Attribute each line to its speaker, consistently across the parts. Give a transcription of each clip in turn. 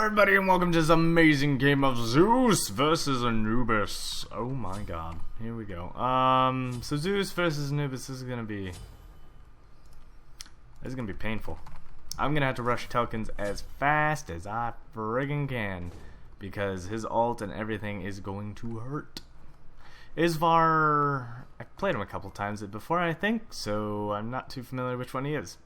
Speaker 1: everybody, and welcome to this amazing game of Zeus versus Anubis. Oh my god, here we go. So Zeus versus Anubis, this is gonna be painful. I'm gonna have to rush Telkins as fast as I friggin' can because his ult and everything is going to hurt. Isvar, I've played him a couple times before, I think, so I'm not too familiar which one he is.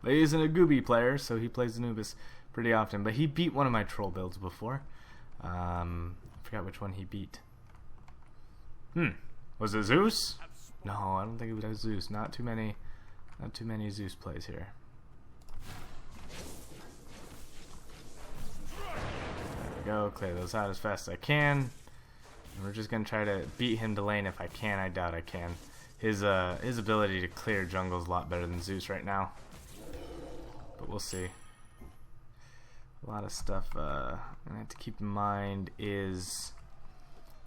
Speaker 1: He's an Anubis player, so he plays Anubis pretty often, but he beat one of my troll builds before. I forgot which one he beat. Was it Zeus? No, I don't think it was Zeus. Not too many Zeus plays here. There we go. Clear those out as fast as I can. And we're just gonna try to beat him to lane if I can. I doubt I can. His ability to clear jungle is a lot better than Zeus right now. But we'll see. A lot of stuff I have to keep in mind is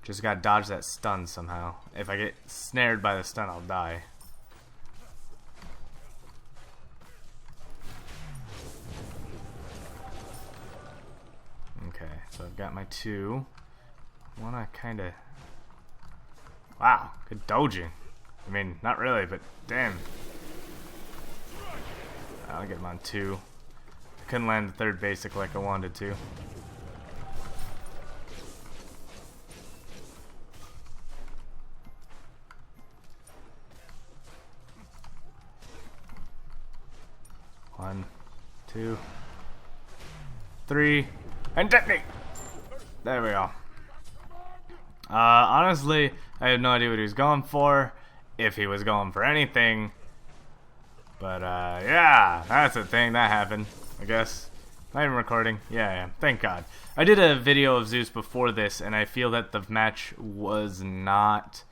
Speaker 1: just gotta dodge that stun somehow. If I get snared by the stun, I'll die. Okay, so I've got my two. Wanna kinda... Wow, good dodging. I mean, not really, but damn. I'll get him on two. Couldn't land the third basic like I wanted to. One, two, three, and detonate! There we go. Honestly, I had no idea what he was going for, if he was going for anything. But, yeah, that's a thing that happened. I guess. Not even recording. Yeah, thank God. I did a video of Zeus before this, and I feel that the match was not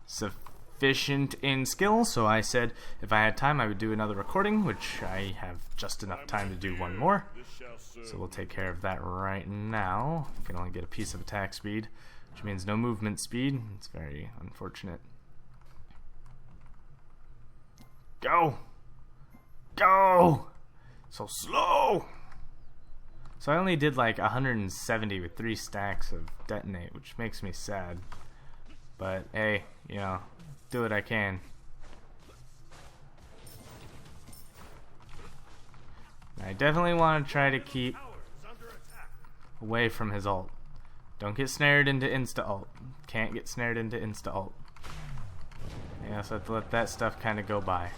Speaker 1: sufficient in skill, so I said if I had time I would do another recording, which I have just enough time to do one more. So we'll take care of that right now. I can only get a piece of attack speed, which means no movement speed. It's very unfortunate. Go! Go! So slow! So I only did like 170 with 3 stacks of detonate, which makes me sad. But hey, you know, do what I can. I definitely want to try to keep away from his ult. Don't get snared into insta ult. Can't get snared into insta ult. Yeah, so I have to let that stuff kind of go by.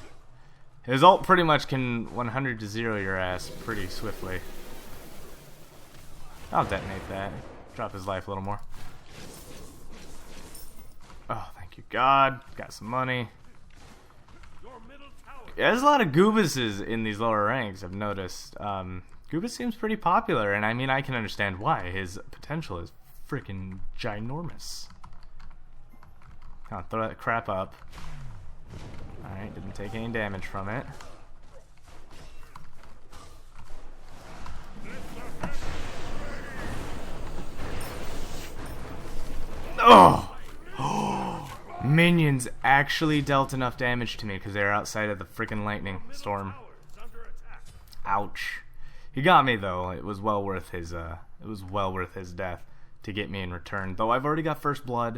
Speaker 1: His ult pretty much can 100 to 0 your ass pretty swiftly. I'll detonate that. Drop his life a little more. Oh, thank you God. Got some money. Yeah, there's a lot of Goobuses in these lower ranks, I've noticed. Goobus seems pretty popular, and I mean, I can understand why. His potential is freaking ginormous. I'll throw that crap up. Alright, didn't take any damage from it. Oh! Minions actually dealt enough damage to me because they were outside of the freaking lightning storm. Ouch. He got me though. It was well worth his death to get me in return. Though I've already got first blood.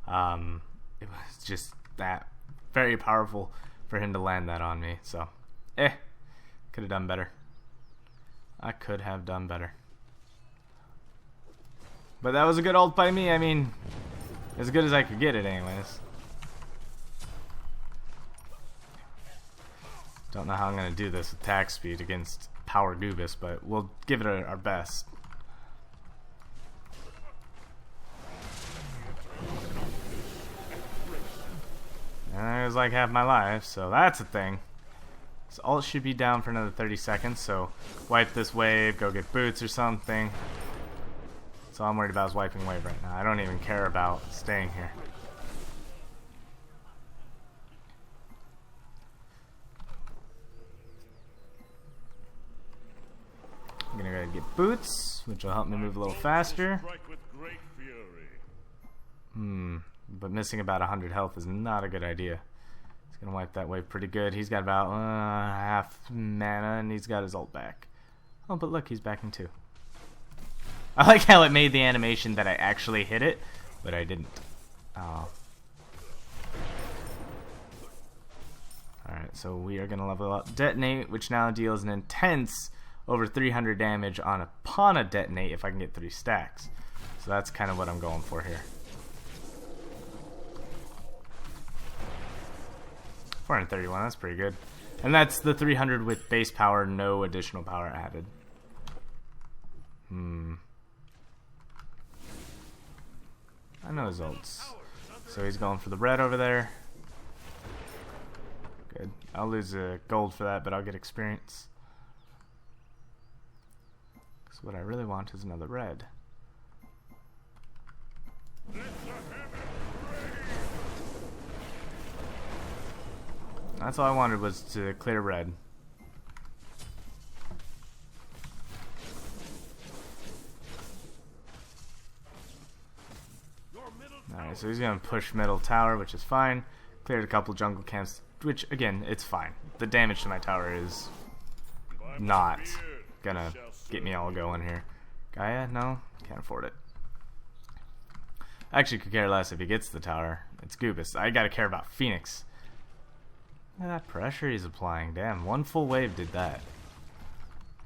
Speaker 1: It was just that very powerful for him to land that on me, so could have done better. I could have done better. But that was a good ult by me. I mean, as good as I could get it anyways. Don't know how I'm gonna do this attack speed against power Anubis, but we'll give it our best. And there's like half my life, so that's a thing. So ult should be down for another 30 seconds, so wipe this wave, go get boots or something. So all I'm worried about is wiping wave right now. I don't even care about staying here. I'm gonna go ahead and get boots, which will help me move a little faster. But missing about 100 health is not a good idea. He's gonna wipe that wave pretty good. He's got about half mana, and he's got his ult back. Oh, but look, he's back in 2. I like how it made the animation that I actually hit it, but I didn't. Oh. Alright, so we are going to level up Detonate, which now deals an intense over 300 damage upon a Detonate if I can get 3 stacks. So that's kind of what I'm going for here. 431, that's pretty good. And that's the 300 with base power, no additional power added. I know his ults. So he's going for the red over there. Good. I'll lose a gold for that, but I'll get experience. Because what I really want is another red. That's all I wanted, was to clear red. Alright, so he's going to push middle tower, which is fine. Cleared a couple jungle camps, which, again, it's fine. The damage to my tower is not gonna get me all going here. Gaia? No? Can't afford it. I actually could care less if he gets the tower. It's Goobus. I gotta care about Phoenix. Look at that pressure he's applying. Damn, one full wave did that.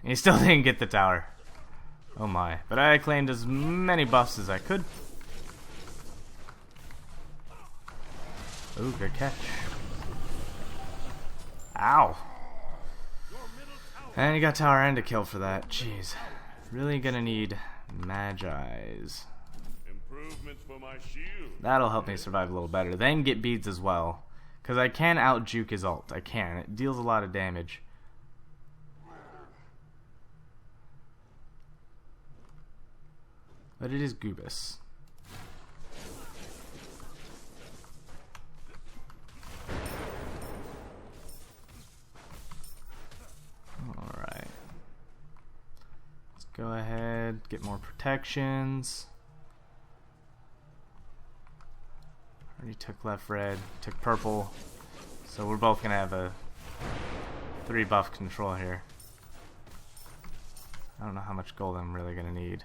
Speaker 1: And he still didn't get the tower. Oh my. But I claimed as many buffs as I could. Ooh, good catch. Ow. And he got tower and a kill for that. Jeez. Really gonna need Magi's. That'll help me survive a little better. Then get beads as well. Because I can out-juke his ult. I can. It deals a lot of damage. But it is Goobus. Alright. Let's go ahead, get more protections. Already took left red, took purple. So we're both gonna have a 3 buff control here. I don't know how much gold I'm really gonna need.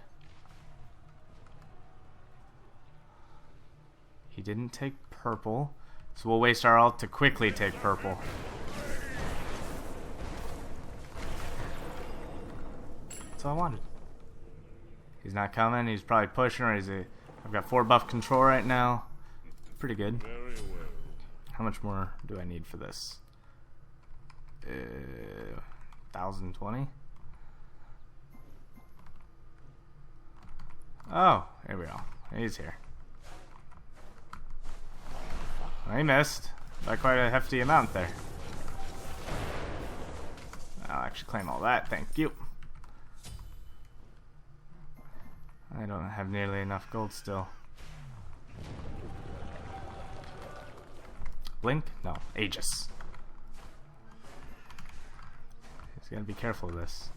Speaker 1: He didn't take purple, so we'll waste our ult to quickly take purple. That's all I wanted. He's not coming, he's probably pushing, or I've got 4 buff control right now. Pretty good. How much more do I need for this? 1020? Oh, here we go. He's here. Well, he missed by quite a hefty amount there. I'll actually claim all that, thank you. I don't have nearly enough gold still. Blink? No. Aegis. He's gotta be careful of this.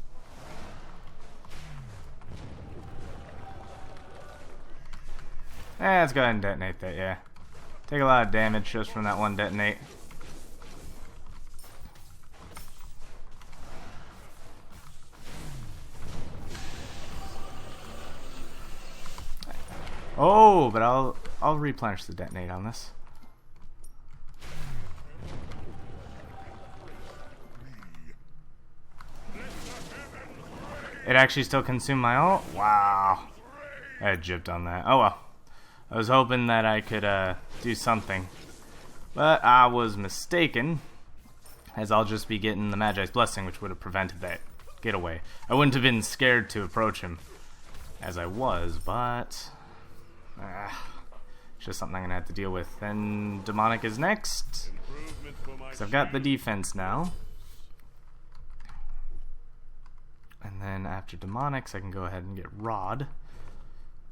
Speaker 1: Let's go ahead and detonate that, yeah. Take a lot of damage just from that one detonate. Oh, but I'll replenish the detonate on this. It actually still consumed my ult? Wow. I had gypped on that. Oh well. I was hoping that I could do something. But I was mistaken, as I'll just be getting the Magi's Blessing, which would have prevented that getaway. I wouldn't have been scared to approach him, as I was, but it's just something I'm going to have to deal with. Then Demonic is next, because I've got the defense now. And then after Demonics, I can go ahead and get Rod.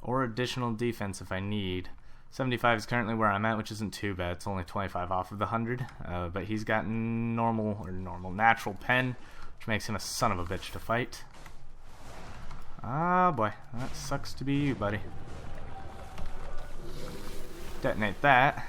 Speaker 1: Or additional defense if I need. 75 is currently where I'm at, which isn't too bad. It's only 25 off of the 100. But he's got natural pen, which makes him a son of a bitch to fight. Ah, boy. That sucks to be you, buddy. Detonate that.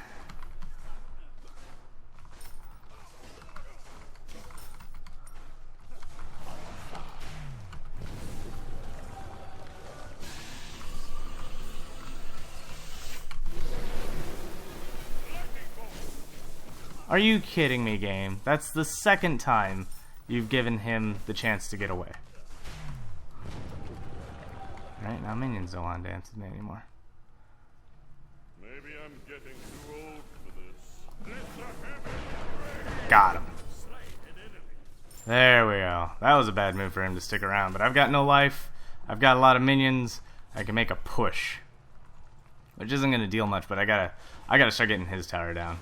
Speaker 1: Are you kidding me, game? That's the second time you've given him the chance to get away. Alright, now minions don't want to dance with me anymore.
Speaker 2: Maybe I'm getting too old for this.
Speaker 1: Got him. There we go. That was a bad move for him to stick around, but I've got no life. I've got a lot of minions. I can make a push, which isn't going to deal much, but I gotta start getting his tower down.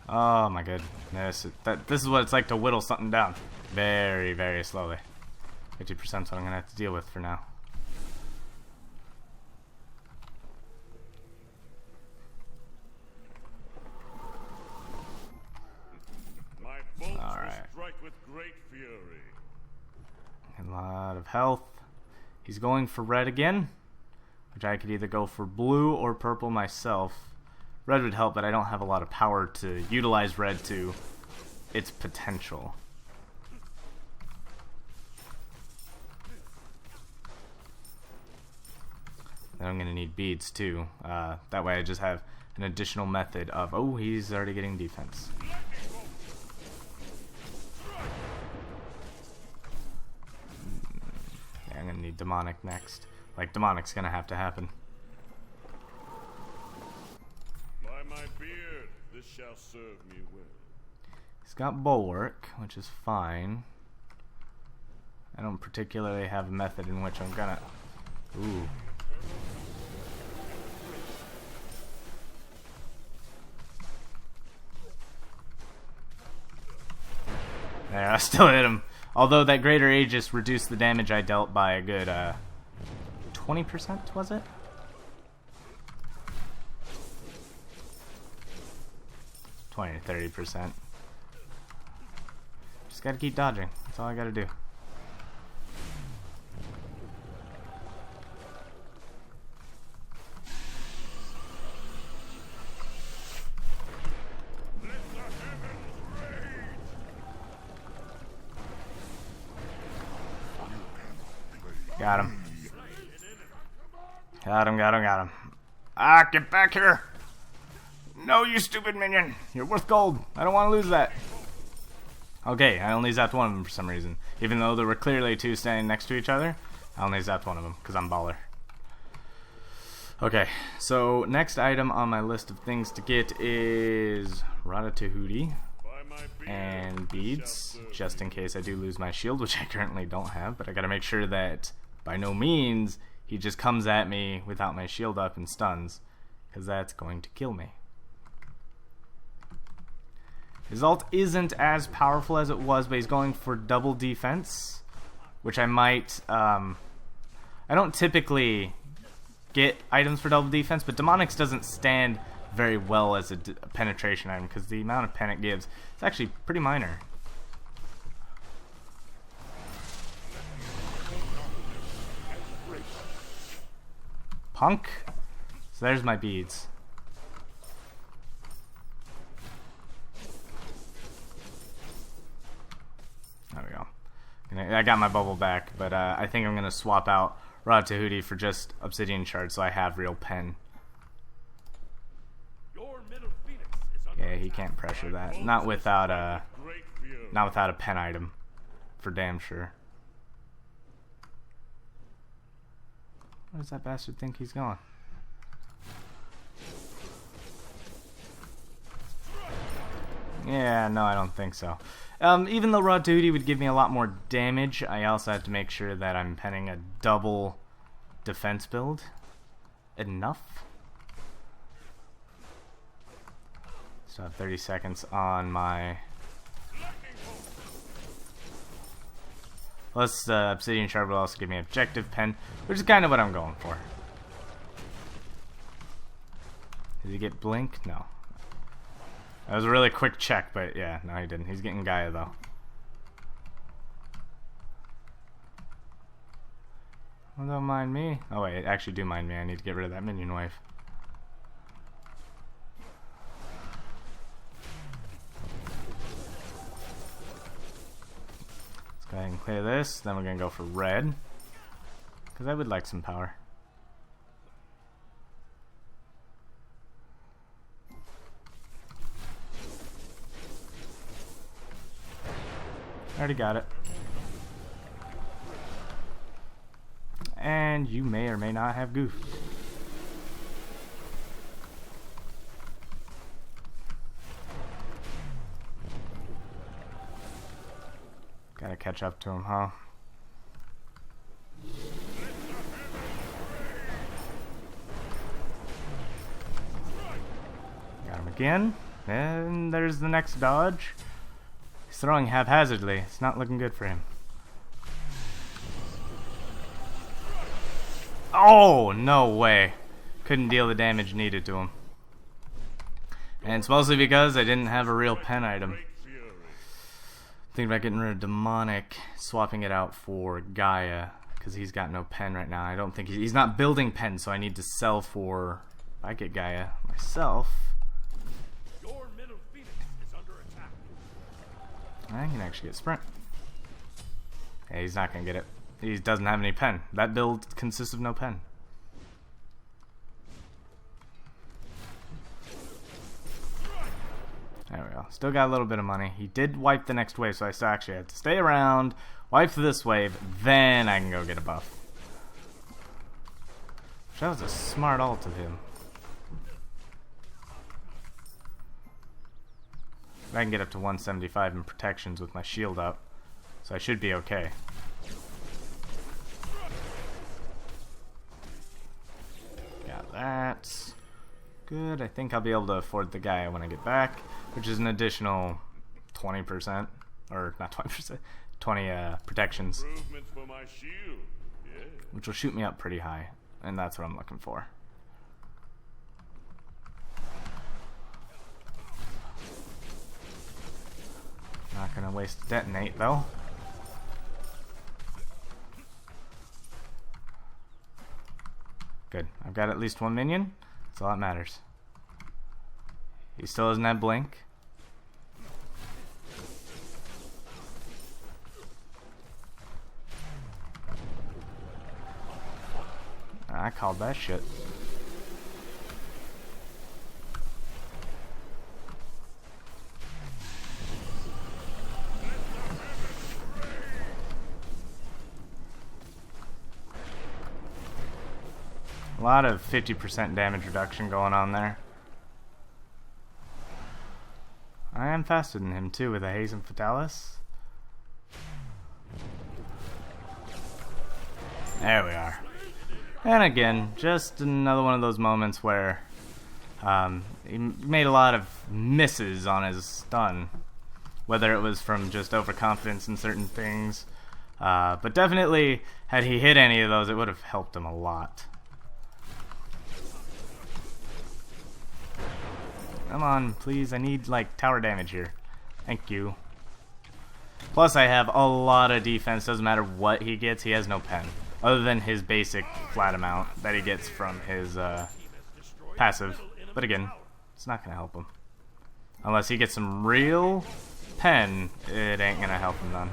Speaker 1: Oh my goodness. This is what it's like to whittle something down. Very, very slowly. 50% is what I'm going to have to deal with for now.
Speaker 2: My bolts will strike with great fury.
Speaker 1: A lot of health. He's going for red again, which I could either go for blue or purple myself. Red would help, but I don't have a lot of power to utilize red to its potential. Then I'm going to need beads too. That way I just have an additional method of... Oh, he's already getting defense. Yeah, I'm going to need demonic next. Like, demonic's going to have to happen.
Speaker 2: By my beard, this shall serve me well.
Speaker 1: He's got bulwark, which is fine. I don't particularly have a method in which I'm gonna... Ooh. There, I still hit him. Although that Greater Aegis reduced the damage I dealt by a good 20%, was it? 20 to 30%. Just gotta keep dodging. That's all I gotta do. Got him. Got him, got him, got him. Ah, get back here! No, you stupid minion! You're worth gold. I don't want to lose that. Okay, I only zapped one of them for some reason. Even though there were clearly two standing next to each other, I only zapped one of them, because I'm baller. Okay, so next item on my list of things to get is Ratatouille and beads, just in case I do lose my shield, which I currently don't have, but I gotta make sure that by no means he just comes at me without my shield up and stuns, because that's going to kill me. His ult isn't as powerful as it was, but he's going for double defense, which I might... I don't typically get items for double defense, but Demonics doesn't stand very well as a penetration item, because the amount of pen it gives is actually pretty minor. Punk. So there's my beads. There we go. I got my bubble back, but I think I'm going to swap out Ratatouille for just Obsidian Shard so I have real pen. Yeah, he can't pressure that. Not without a pen item, for damn sure. Where does that bastard think he's going? Yeah, no, I don't think so. Even though Ratatouille would give me a lot more damage, I also have to make sure that I'm penning a double defense build. Enough? So I have 30 seconds on my... Plus, Obsidian Shard will also give me objective pen, which is kind of what I'm going for. Did he get blink? No. That was a really quick check, but yeah, no he didn't. He's getting Gaia though. Well, don't mind me. Oh wait, actually do mind me. I need to get rid of that minion wave. Let's go ahead and clear this. Then we're gonna go for red, because I would like some power. Already got it. And you may or may not have goof. Gotta catch up to him, huh? Got him again. And there's the next dodge. He's throwing haphazardly. It's not looking good for him. Oh, no way. Couldn't deal the damage needed to him. And it's mostly because I didn't have a real pen item. Thinking about getting rid of Demonic, swapping it out for Gaia, because he's got no pen right now. I don't think he's not building pen, so I need to sell for. If I get Gaia myself,
Speaker 2: Your middle phoenix is under attack.
Speaker 1: I can actually get sprint. Yeah, he's not gonna get it. He doesn't have any pen. That build consists of no pen. There we go. Still got a little bit of money. He did wipe the next wave, so I still actually had to stay around, wipe this wave, then I can go get a buff. That was a smart ult of him. I can get up to 175 in protections with my shield up, so I should be okay. Got that. Good. I think I'll be able to afford the guy when I get back, which is an additional 20%, or not 20%, 20 protections,
Speaker 2: Improvements for my shield. Yeah.
Speaker 1: which will shoot me up pretty high, and that's what I'm looking for. Not gonna waste a detonate though. Good. I've got at least one minion. That's all that matters. He still doesn't have blink. I called that shit. A lot of 50% damage reduction going on there. I am faster than him too with a Haze and Fatalis. There we are. And again, just another one of those moments where he made a lot of misses on his stun. Whether it was from just overconfidence in certain things. But definitely, had he hit any of those, it would have helped him a lot. Come on, please. I need, like, tower damage here. Thank you. Plus, I have a lot of defense. Doesn't matter what he gets. He has no pen. Other than his basic flat amount that he gets from his passive. But again, it's not going to help him. Unless he gets some real pen, it ain't going to help him none.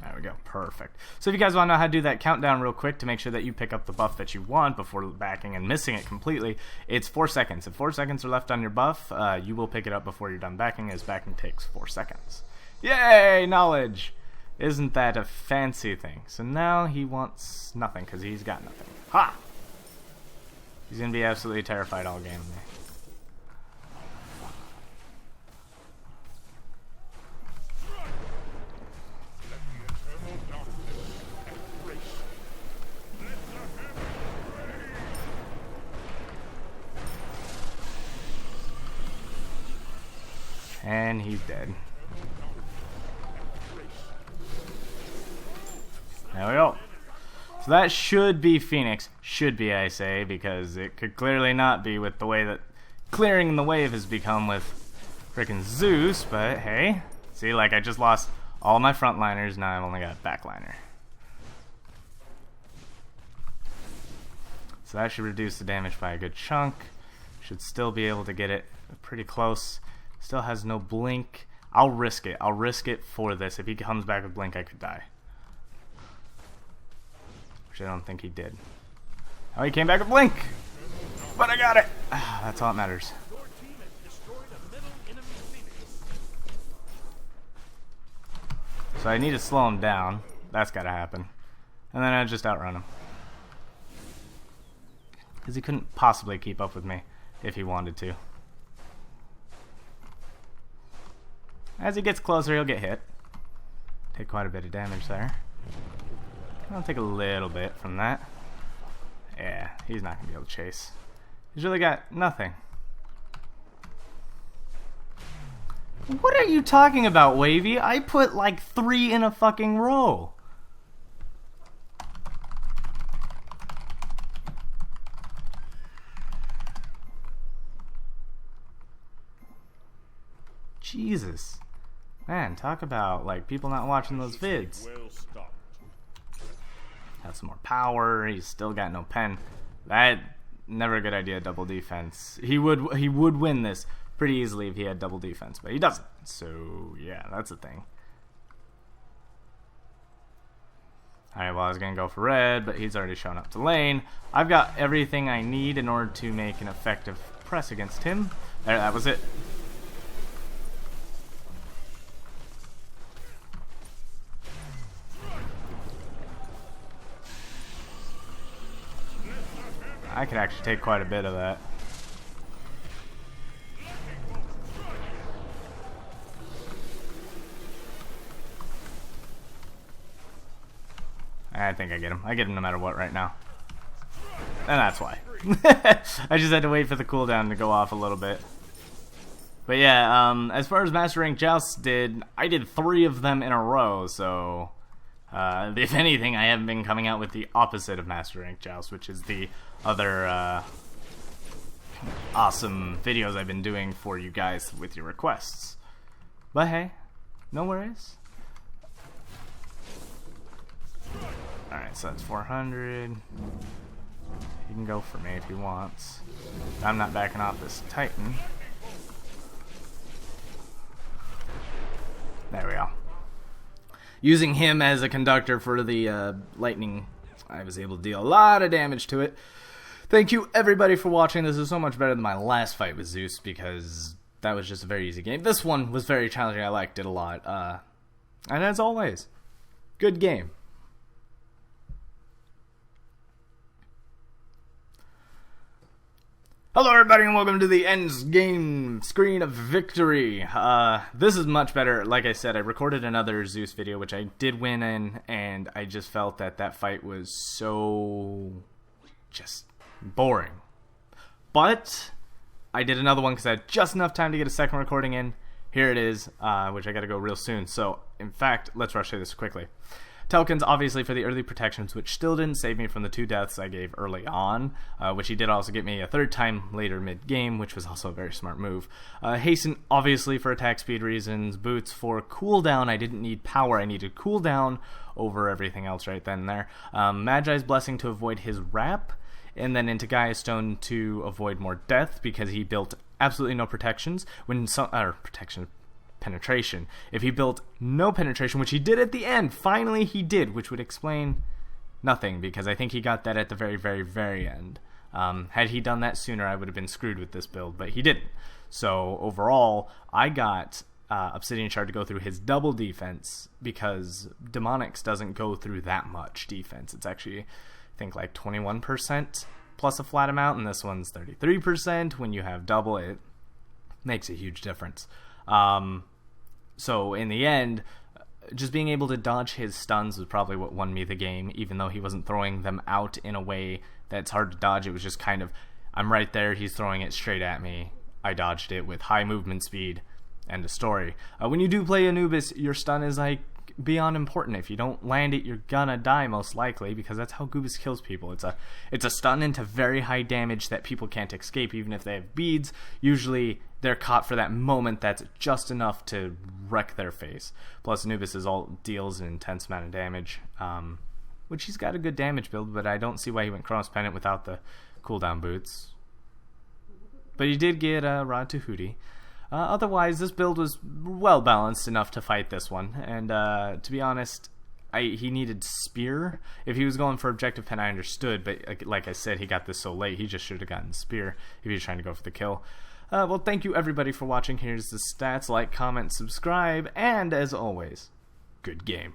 Speaker 1: There we go. Perfect. So if you guys want to know how to do that countdown real quick to make sure that you pick up the buff that you want before backing and missing it completely, it's 4 seconds. If 4 seconds are left on your buff, you will pick it up before you're done backing, as backing takes 4 seconds. Yay! Knowledge! Isn't that a fancy thing? So now he wants nothing because he's got nothing. Ha! He's going to be absolutely terrified all game. And he's dead. There we go. So that should be Phoenix. Should be, I say, because it could clearly not be with the way that clearing the wave has become with frickin' Zeus, but hey. See, like, I just lost all my frontliners, now I've only got backliner. So that should reduce the damage by a good chunk. Should still be able to get it pretty close. Still has no blink. I'll risk it. I'll risk it for this. If he comes back with blink, I could die. Which I don't think he did. Oh, he came back with blink! But I got it! That's all that matters.
Speaker 2: Your team has destroyed a middle enemy Phoenix.
Speaker 1: So I need to slow him down. That's gotta happen. And then I just outrun him. Because he couldn't possibly keep up with me if he wanted to. As he gets closer, he'll get hit. Take quite a bit of damage there. I'll take a little bit from that. Yeah, he's not going to be able to chase. He's really got nothing. What are you talking about, Wavy? I put like 3 in a fucking row. Jesus. Man, talk about like people not watching those vids.
Speaker 2: Well stocked.
Speaker 1: Got some more power. He's still got no pen. That never a good idea. Double defense. He would win this pretty easily if he had double defense, but he doesn't. So yeah, that's the thing. All right, well I was gonna go for red, but he's already shown up to lane. I've got everything I need in order to make an effective press against him. There, that was it. I could actually take quite a bit of that. I think I get him. I get him no matter what right now. And that's why. I just had to wait for the cooldown to go off a little bit. But yeah, as far as Master Rank Jousts did, I did 3 of them in a row, so... if anything, I haven't been coming out with the opposite of Master Rank Joust, which is the other awesome videos I've been doing for you guys with your requests. But hey, no worries. Alright, so that's 400. He can go for me if he wants. I'm not backing off this Titan. There we go. Using him as a conductor for the lightning, I was able to deal a lot of damage to it. Thank you everybody for watching. This is so much better than my last fight with Zeus because that was just a very easy game. This one was very challenging. I liked it a lot. And as always, good game. Hello everybody and welcome to the end game screen of victory. This is much better. Like I said, I recorded another Zeus video which I did win in, and I just felt that that fight was so just boring. But I did another one because I had just enough time to get a second recording in. Here it is, which I gotta go real soon. So in fact, let's rush through this quickly. Tokens, obviously, for the early protections, which still didn't save me from the 2 deaths I gave early on, which he did also get me a 3rd time later mid-game, which was also a very smart move. Hasten, obviously, for attack speed reasons. Boots for cooldown. I didn't need power. I needed cooldown over everything else right then and there. Magi's Blessing to avoid his wrap, and then into Gaia's Stone to avoid more death, because he built absolutely no protections. Penetration. If he built no penetration, which he did at the end, finally he did, which would explain nothing, because I think he got that at the very, very, very end. Had he done that sooner, I would have been screwed with this build, but he didn't. So overall, I got Obsidian Shard to go through his double defense, because Demonics doesn't go through that much defense. It's actually, I think, like 21% plus a flat amount, and this one's 33%. When you have double, it makes a huge difference. So in the end, just being able to dodge his stuns was probably what won me the game, even though he wasn't throwing them out in a way that's hard to dodge. It was just kind of, I'm right there, he's throwing it straight at me. I dodged it with high movement speed. End of story. When you do play Anubis, your stun is like beyond important. If you don't land it, you're gonna die most likely, because that's how Anubis kills people. It's a stun into very high damage that people can't escape, even if they have beads. Usually they're caught for that moment that's just enough to wreck their face. Plus Anubis deals an intense amount of damage, which he's got a good damage build, but I don't see why he went Cross Pendant without the cooldown boots. But he did get Rod to Hootie. Otherwise, this build was well balanced enough to fight this one, and to be honest, he needed spear. If he was going for objective pen, I understood, but like I said, he got this so late, he just should have gotten spear if he was trying to go for the kill. Well, thank you everybody for watching. Here's the stats. Like, comment, subscribe, and as always, good game.